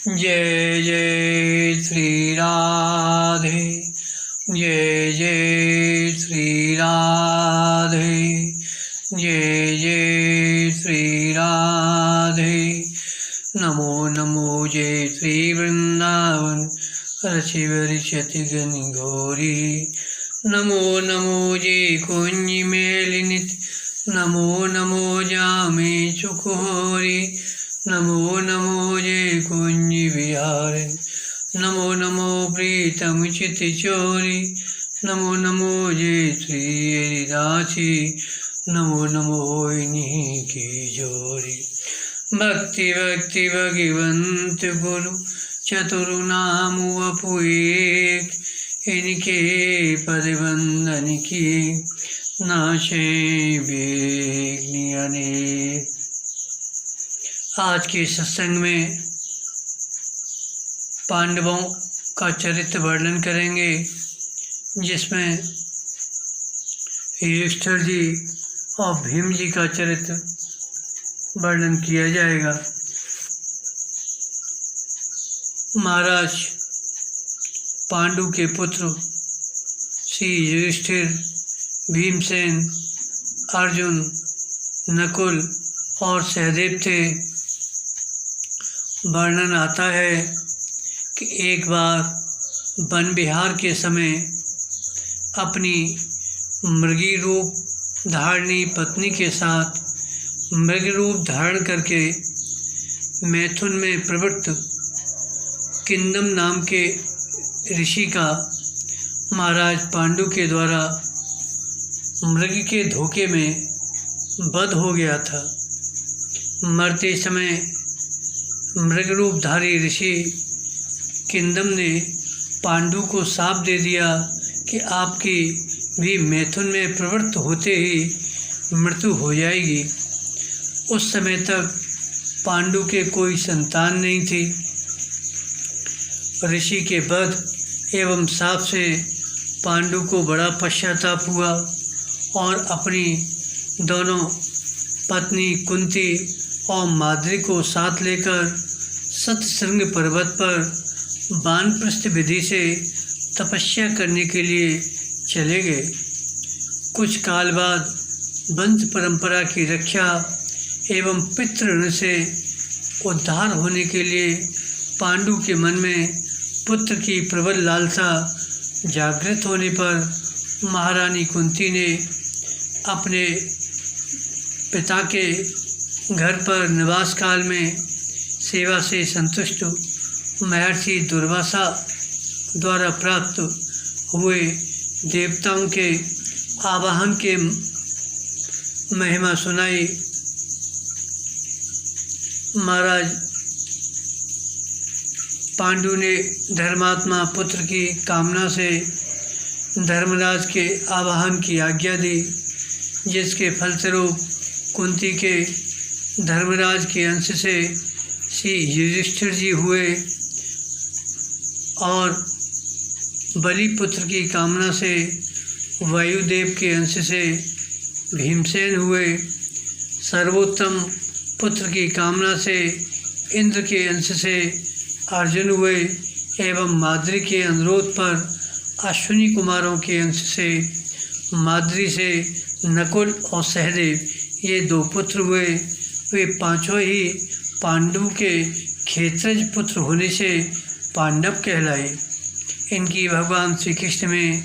जय जय श्री राधे, जय जय श्री राधे, जय जय श्री राधे। नमो नमो जय श्री वृंदावन रचि वरिष्यति गनि गौरी। नमो नमो जय कुंज मेलिनित, नमो नमो जामे चुकोरी। नमो नमो जय कुंज विहारिन, नमो नमो प्रीतम चित चोरी। नमो नमो जय श्री हरिदासी, नमो नमो इन्हीं की जोरी। भक्ति भक्ति भगवंत गुरु चतुर नाम वपु एक, इनके पद बंधन की नाशे विघ्न अनेक। आज के सत्संग में पांडवों का चरित्र वर्णन करेंगे, जिसमें युधिष्ठिर जी और भीम जी का चरित्र वर्णन किया जाएगा। महाराज पांडु के पुत्र श्री युधिष्ठिर, भीमसेन, अर्जुन, नकुल और सहदेव थे। वर्णन आता है कि एक बार वन विहार के समय अपनी मृगी रूप धारणी पत्नी के साथ मृग रूप धारण करके मैथुन में प्रवृत्त किंदम नाम के ऋषि का महाराज पांडु के द्वारा मृग के धोखे में वध हो गया था। मरते समय मृग रूपधारी ऋषि किंदम ने पांडु को शाप दे दिया कि आपकी भी मैथुन में प्रवृत्त होते ही मृत्यु हो जाएगी। उस समय तक पांडु के कोई संतान नहीं थी। ऋषि के वध एवं शाप से पांडु को बड़ा पश्चाताप हुआ और अपनी दोनों पत्नी कुंती और माद्री को साथ लेकर सतशृंग पर्वत पर वानप्रस्थ विधि से तपस्या करने के लिए चले गए। कुछ काल बाद वंश परंपरा की रक्षा एवं पितृ से उद्धार होने के लिए पांडु के मन में पुत्र की प्रबल लालसा जागृत होने पर महारानी कुंती ने अपने पिता के घर पर निवास काल में सेवा से संतुष्ट महर्षि दुर्वासा द्वारा प्राप्त हुए देवताओं के आवाहन के महिमा सुनाई। महाराज पांडु ने धर्मात्मा पुत्र की कामना से धर्मराज के आवाहन की आज्ञा दी, जिसके फलस्वरूप कुंती के धर्मराज के अंश से श्री युधिष्ठिर जी हुए और बलिपुत्र की कामना से वायुदेव के अंश से भीमसेन हुए। सर्वोत्तम पुत्र की कामना से इंद्र के अंश से अर्जुन हुए एवं माद्री के अनुरोध पर अश्विनी कुमारों के अंश से माद्री से नकुल और सहदेव ये दो पुत्र हुए। वे पांचों ही पांडु के खेत्रज पुत्र होने से पांडव कहलाए। इनकी भगवान श्री कृष्ण में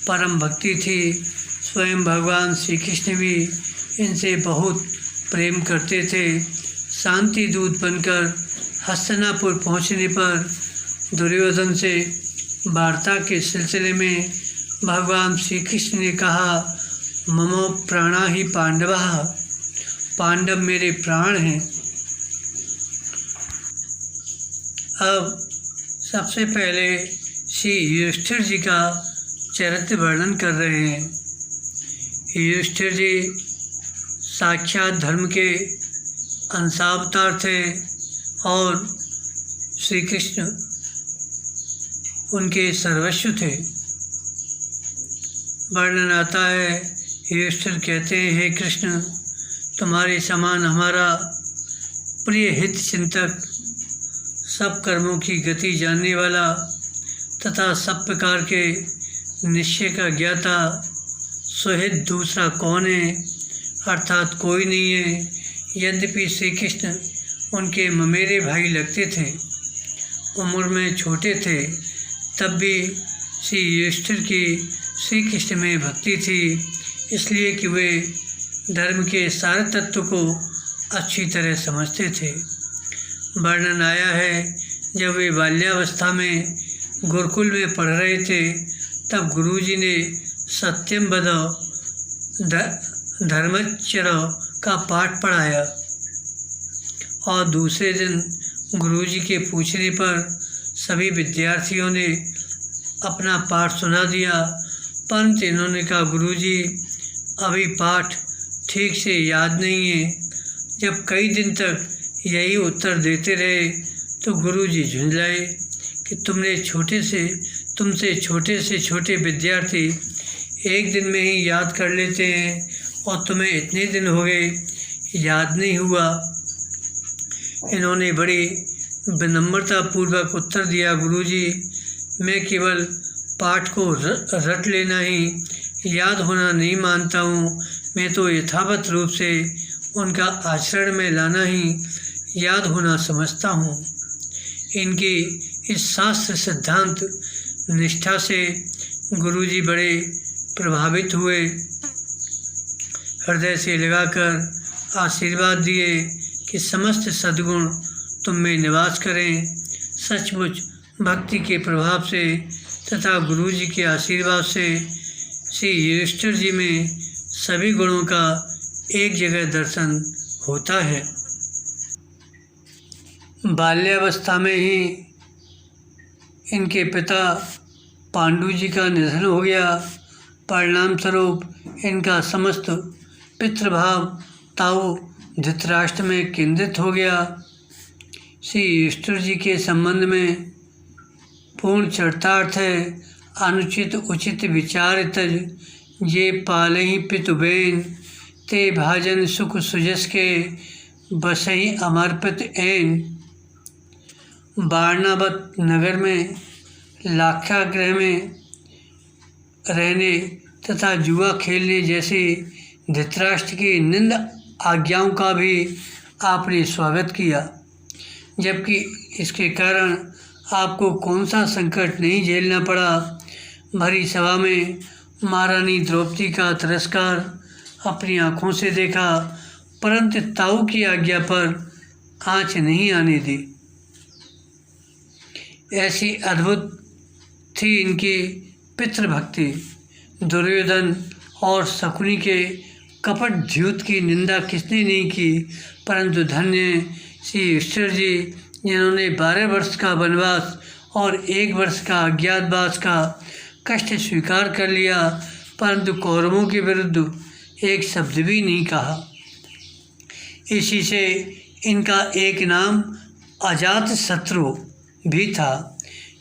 परम भक्ति थी। स्वयं भगवान श्री कृष्ण भी इनसे बहुत प्रेम करते थे। शांति दूत बनकर हस्तिनापुर पहुँचने पर दुर्योधन से वार्ता के सिलसिले में भगवान श्री कृष्ण ने कहा, ममो प्राणा ही पांडवा, पांडव मेरे प्राण हैं। अब सबसे पहले श्री युधिष्ठिर जी का चरित्र वर्णन कर रहे हैं। युधिष्ठिर जी साक्षात धर्म के अंशावतार थे और श्री कृष्ण उनके सर्वस्व थे। वर्णन आता है, युधिष्ठिर कहते हैं, हे कृष्ण, तुम्हारे समान हमारा प्रिय हित चिंतक सब कर्मों की गति जानने वाला तथा सब प्रकार के निश्चय का ज्ञाता सुहित दूसरा कौन है, अर्थात कोई नहीं है। यद्यपि श्री कृष्ण उनके ममेरे भाई लगते थे, उम्र में छोटे थे, तब भी श्री युधिष्ठिर की श्री कृष्ण में भक्ति थी, इसलिए कि वे धर्म के सारे तत्व को अच्छी तरह समझते थे। वर्णन आया है, जब वे बाल्यावस्था में गुरुकुल में पढ़ रहे थे, तब गुरुजी ने सत्यम वद धर्मचर्य का पाठ पढ़ाया और दूसरे दिन गुरुजी के पूछने पर सभी विद्यार्थियों ने अपना पाठ सुना दिया, परंतु इन्होंने कहा, गुरुजी अभी पाठ ठीक से याद नहीं है। जब कई दिन तक यही उत्तर देते रहे तो गुरुजी झुंझलाए कि तुमसे छोटे से छोटे विद्यार्थी एक दिन में ही याद कर लेते हैं और तुम्हें इतने दिन हो गए याद नहीं हुआ। इन्होंने बड़ी विनम्रतापूर्वक उत्तर दिया, गुरुजी मैं केवल पाठ को रट लेना ही याद होना नहीं मानता हूँ, मैं तो यथावत रूप से उनका आचरण में लाना ही याद होना समझता हूँ। इनकी इस शास्त्र सिद्धांत निष्ठा से गुरुजी बड़े प्रभावित हुए, हृदय से लगाकर आशीर्वाद दिए कि समस्त सद्गुण तुम में निवास करें। सचमुच भक्ति के प्रभाव से तथा गुरुजी के आशीर्वाद से श्री युधिष्ठिर जी में सभी गुणों का एक जगह दर्शन होता है। बाल्यावस्था में ही इनके पिता पांडु जी का निधन हो गया। परिणाम स्वरूप इनका समस्त पितृभाव ताऊ धृतराष्ट्र में केंद्रित हो गया। श्री युधिष्ठिर जी के संबंध में पूर्ण चरितार्थ है, अनुचित उचित विचार तज ये पालहि पितुबेन, ते भाजन सुख सुजस के बसहि अमर्पित ऐन। वारणावत नगर में लाक्षागृह में रहने तथा जुआ खेलने जैसी धृतराष्ट्र की निंद आज्ञाओं का भी आपने स्वागत किया, जबकि इसके कारण आपको कौन सा संकट नहीं झेलना पड़ा। भरी सभा में महारानी द्रौपदी का तिरस्कार अपनी आँखों से देखा, परंतु ताऊ की आज्ञा पर आँच नहीं आने दी। ऐसी अद्भुत थी इनकी पितृभक्ति। दुर्योधन और शकुनी के कपट द्यूत की निंदा किसने नहीं की, परंतु धन्य श्री युधिष्ठिर जी जिन्होंने 12 वर्ष का वनवास और 1 वर्ष का अज्ञातवास का कष्ट स्वीकार कर लिया, परंतु कौरवों के विरुद्ध एक शब्द भी नहीं कहा। इसी से इनका एक नाम अजात शत्रु भी था।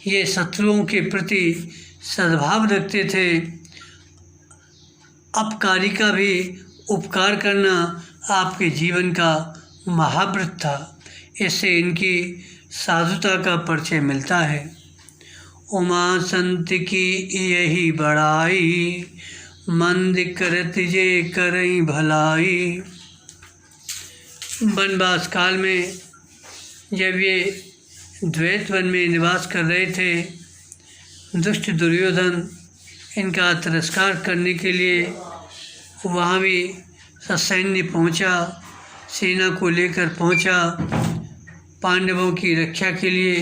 ये शत्रुओं के प्रति सद्भाव रखते थे। अपकारी का भी उपकार करना आपके जीवन का महाव्रत था। इससे इनकी साधुता का परिचय मिलता है। उमा संत की यही बड़ाई, मंद करत जे करई भलाई। वनवास काल में जब ये द्वैत वन में निवास कर रहे थे, दुष्ट दुर्योधन इनका तिरस्कार करने के लिए वहाँ भी ससैन्य पहुँचा, सेना को लेकर पहुँचा। पांडवों की रक्षा के लिए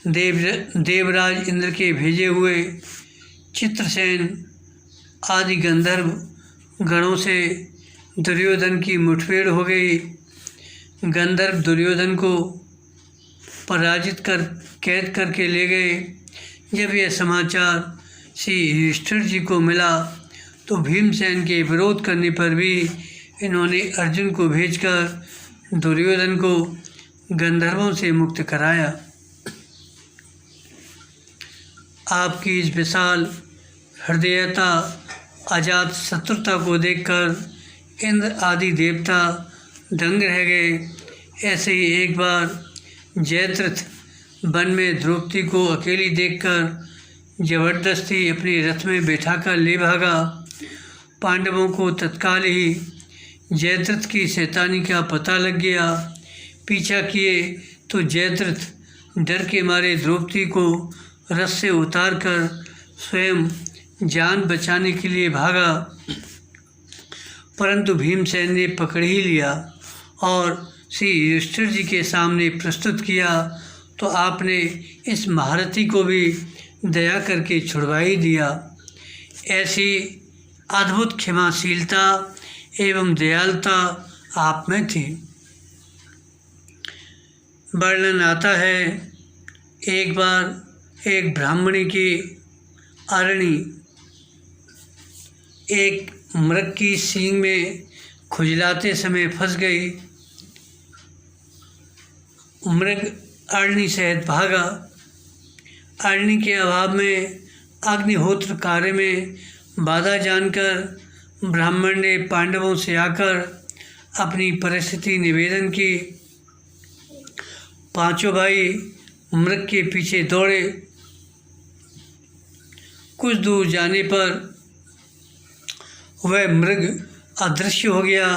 देवराज इंद्र के भेजे हुए चित्रसेन आदि गंधर्व गणों से दुर्योधन की मुठभेड़ हो गई। गंधर्व दुर्योधन को पराजित कर कैद करके ले गए। जब यह समाचार श्री युधिष्ठिर जी को मिला तो भीमसेन के विरोध करने पर भी इन्होंने अर्जुन को भेजकर दुर्योधन को गंधर्वों से मुक्त कराया। आपकी इस विशाल हृदयता अजात शत्रुता को देखकर इंद्र आदि देवता दंग रह गए। ऐसे ही एक बार जयद्रथ वन में द्रौपदी को अकेली देखकर जबरदस्ती अपने रथ में बैठाकर ले भागा। पांडवों को तत्काल ही जयद्रथ की शैतानी का पता लग गया। पीछा किए तो जयद्रथ डर के मारे द्रौपदी को रथ से उतारकर स्वयं जान बचाने के लिए भागा, परंतु भीमसेन ने पकड़ ही लिया और श्री युधिष्ठिर जी के सामने प्रस्तुत किया तो आपने इस महारथी को भी दया करके छुड़वा ही दिया। ऐसी अद्भुत क्षमाशीलता एवं दयालुता आप में थी। वर्णन आता है, एक बार एक ब्राह्मणी की अरणी एक मृग की सींग में खुजलाते समय फंस गई। मृग अरणी सहित भागा। अरणी के अभाव में अग्निहोत्र कार्य में बाधा जानकर ब्राह्मण ने पांडवों से आकर अपनी परिस्थिति निवेदन की। पांचों भाई मृग के पीछे दौड़े। कुछ दूर जाने पर वह मृग अदृश्य हो गया।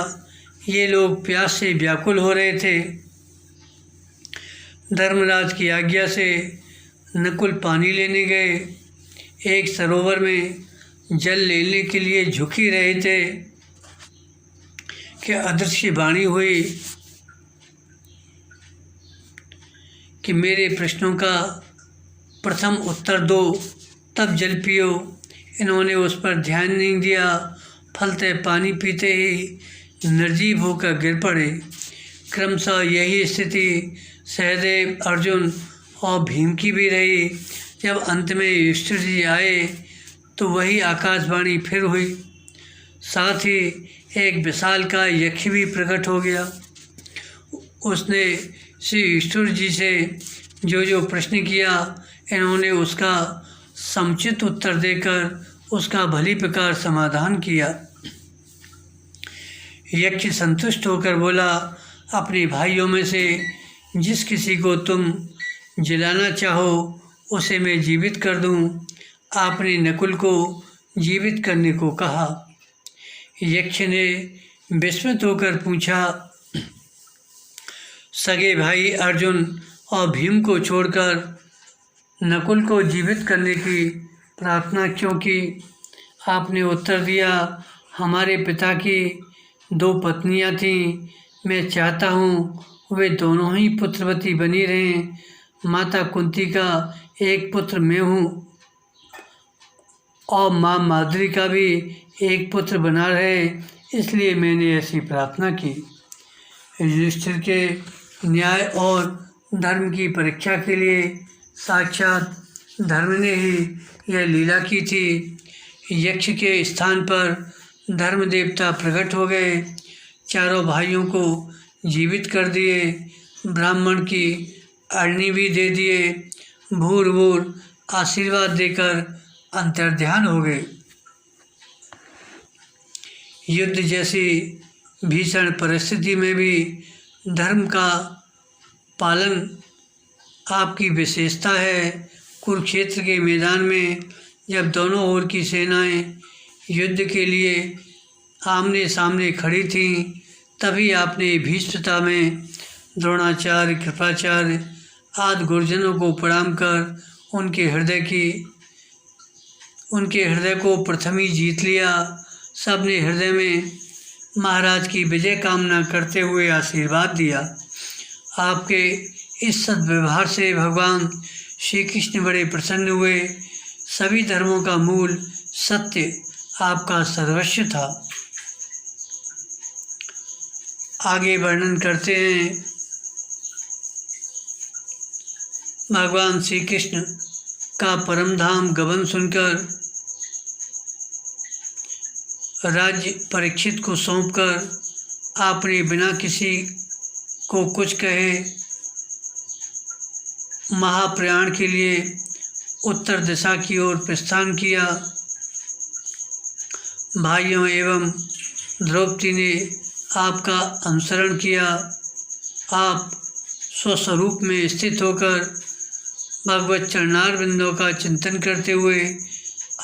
ये लोग प्यास से व्याकुल हो रहे थे। धर्मराज की आज्ञा से नकुल पानी लेने गए। एक सरोवर में जल लेने के लिए झुक ही रहे थे कि अदृश्य वाणी हुई कि मेरे प्रश्नों का प्रथम उत्तर दो, तब जल पियो। इन्होंने उस पर ध्यान नहीं दिया। फलतः पानी पीते ही निर्जीव होकर गिर पड़े। क्रमशः यही स्थिति सहदेव, अर्जुन और भीम की भी रही। जब अंत में युधिष्ठिर जी आए तो वही आकाशवाणी फिर हुई। साथ ही एक विशालकाय यक्ष भी प्रकट हो गया। उसने श्री युधिष्ठिर जी से जो जो प्रश्न किया, इन्होंने उसका समुचित उत्तर देकर उसका भली प्रकार समाधान किया। यक्ष संतुष्ट होकर बोला, अपने भाइयों में से जिस किसी को तुम जिलाना चाहो उसे मैं जीवित कर दूं। आपने नकुल को जीवित करने को कहा। यक्ष ने विस्मित होकर पूछा, सगे भाई अर्जुन और भीम को छोड़कर नकुल को जीवित करने की प्रार्थना क्यों की? आपने उत्तर दिया, हमारे पिता की 2 पत्नियां थीं। मैं चाहता हूँ वे दोनों ही पुत्रवती बनी रहें। माता कुंती का एक पुत्र मैं हूँ और माँ माद्री का भी एक पुत्र बना रहे, इसलिए मैंने ऐसी प्रार्थना की। युधिष्ठिर के न्याय और धर्म की परीक्षा के लिए साक्षात धर्म ने ही यह लीला की थी। यक्ष के स्थान पर धर्म देवता प्रकट हो गए। चारों भाइयों को जीवित कर दिए। ब्राह्मण की अरणी भी दे दिए। भूर आशीर्वाद देकर अंतर्ध्यान हो गए। युद्ध जैसी भीषण परिस्थिति में भी धर्म का पालन आपकी विशेषता है। कुरुक्षेत्र के मैदान में जब दोनों ओर की सेनाएं युद्ध के लिए आमने सामने खड़ी थीं, तभी आपने भीष्मता में द्रोणाचार्य, कृपाचार्य आदि गुरुजनों को प्रणाम कर उनके हृदय को प्रथम ही जीत लिया। सबने हृदय में महाराज की विजय कामना करते हुए आशीर्वाद दिया। आपके इस सद्व्यवहार से भगवान श्री कृष्ण बड़े प्रसन्न हुए। सभी धर्मों का मूल सत्य आपका सर्वस्व था। आगे वर्णन करते हैं, भगवान श्री कृष्ण का परम धाम गमन सुनकर राज्य परीक्षित को सौंपकर आपने बिना किसी को कुछ कहे महाप्रयाण के लिए उत्तर दिशा की ओर प्रस्थान किया। भाइयों एवं द्रौपदी ने आपका अनुसरण किया। आप स्वस्वरूप में स्थित होकर भगवत चरणार बिंदों का चिंतन करते हुए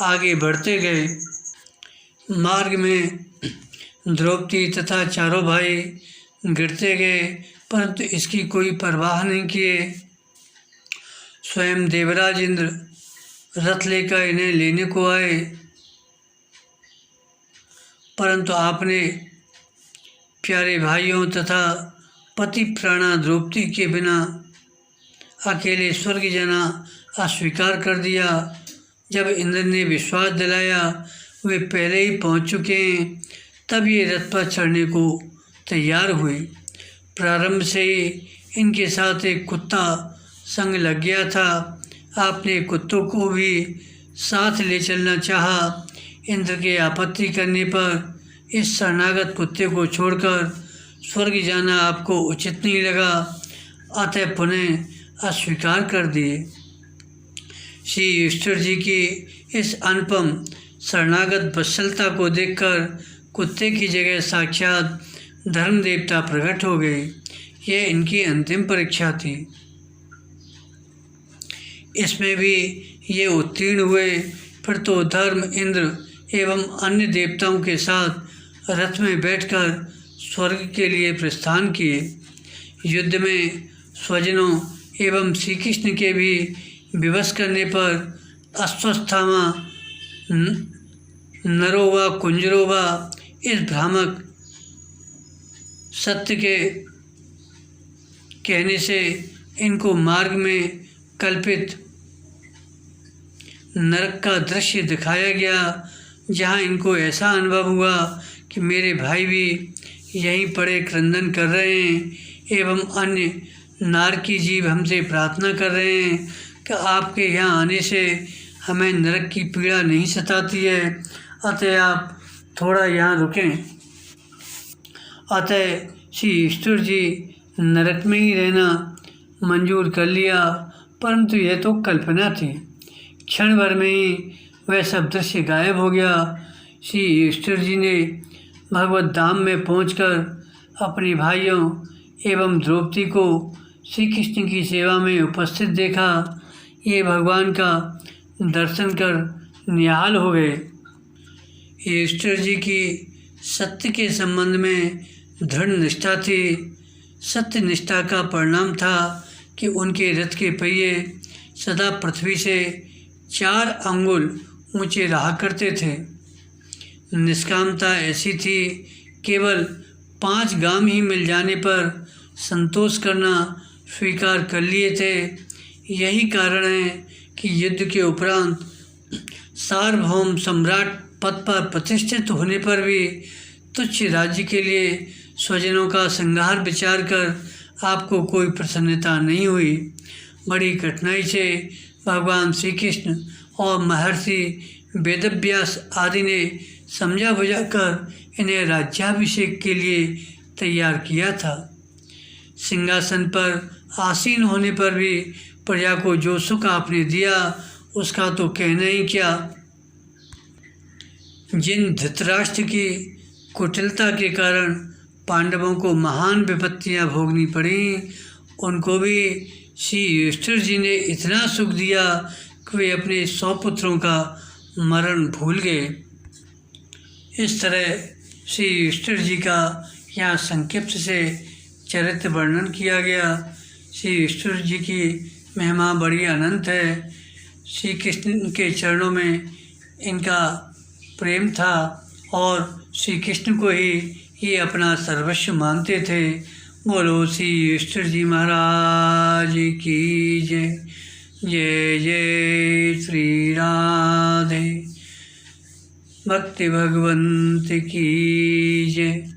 आगे बढ़ते गए। मार्ग में द्रौपदी तथा चारों भाई गिरते गए, परंतु इसकी कोई परवाह नहीं किए। स्वयं देवराज इंद्र रथ लेकर इन्हें लेने को आए, परंतु आपने प्यारे भाइयों तथा पति प्राणा द्रौपदी के बिना अकेले स्वर्ग जाना अस्वीकार कर दिया। जब इंद्र ने विश्वास दिलाया वे पहले ही पहुंच चुके हैं, तब ये रथ पर चढ़ने को तैयार हुए। प्रारंभ से ही इनके साथ एक कुत्ता संग लग गया था। आपने कुत्तों को भी साथ ले चलना चाहा। इंद्र के आपत्ति करने पर इस शरणागत कुत्ते को छोड़कर स्वर्ग जाना आपको उचित नहीं लगा, अतः पुनः अस्वीकार कर दिए। श्री युधिष्ठिर जी की इस अनुपम शरणागत वत्सलता को देखकर कुत्ते की जगह साक्षात धर्म देवता प्रकट हो गए। यह इनकी अंतिम परीक्षा थी। इसमें भी ये उत्तीर्ण हुए। फिर तो धर्म, इंद्र एवं अन्य देवताओं के साथ रथ में बैठकर स्वर्ग के लिए प्रस्थान किए। युद्ध में स्वजनों एवं श्री कृष्ण के भी विवश करने पर अश्वस्थामा नरोवा कुंजरोवा इस भ्रामक सत्य के कहने से इनको मार्ग में कल्पित नरक का दृश्य दिखाया गया, जहाँ इनको ऐसा अनुभव हुआ कि मेरे भाई भी यहीं पड़े क्रंदन कर रहे हैं एवं अन्य नारकी जीव हमसे प्रार्थना कर रहे हैं कि आपके यहाँ आने से हमें नरक की पीड़ा नहीं सताती है, अतः आप थोड़ा यहाँ रुकें। अतः श्री युधिष्ठिर जी नरक में ही रहना मंजूर कर लिया, परंतु यह तो कल्पना थी। क्षण भर में ही वह सब दृश्य गायब हो गया। श्री युधिष्ठिर जी ने भगवत धाम में पहुंचकर अपने भाइयों एवं द्रौपदी को श्री कृष्ण की सेवा में उपस्थित देखा। ये भगवान का दर्शन कर निहाल हो गए। युधिष्ठिर जी की सत्य के संबंध में दृढ़ निष्ठा थी। सत्य निष्ठा का परिणाम था कि उनके रथ के पहिए सदा पृथ्वी से 4 अंगुल ऊंचे रहा करते थे। निष्कामता ऐसी थी, केवल 5 गाम ही मिल जाने पर संतोष करना स्वीकार कर लिए थे। यही कारण है कि युद्ध के उपरांत सार्वभौम सम्राट पद पर प्रतिष्ठित होने पर भी तुच्छ राज्य के लिए स्वजनों का संहार विचार कर आपको कोई प्रसन्नता नहीं हुई। बड़ी कठिनाई से भगवान श्री कृष्ण और महर्षि वेदव्यास आदि ने समझा बुझाकर इन्हें राज्याभिषेक के लिए तैयार किया था। सिंहासन पर आसीन होने पर भी प्रजा को जो सुख आपने दिया उसका तो कहना ही क्या। जिन धृतराष्ट्र की कुटिलता के कारण पांडवों को महान विपत्तियां भोगनी पड़ी, उनको भी श्री युधिष्ठिर जी ने इतना सुख दिया कि वे अपने 100 पुत्रों का मरण भूल गए। इस तरह श्री युधिष्ठिर जी का यहाँ संक्षिप्त से चरित्र वर्णन किया गया। श्री युधिष्ठिर जी की महिमा बड़ी अनंत है। श्री कृष्ण के चरणों में इनका प्रेम था और श्री कृष्ण को ही ये अपना सर्वस्व मानते थे। बोलो श्री युधिष्ठिर जी महाराज की जय। जय जय श्री राधे। भक्ति भगवंत की जय।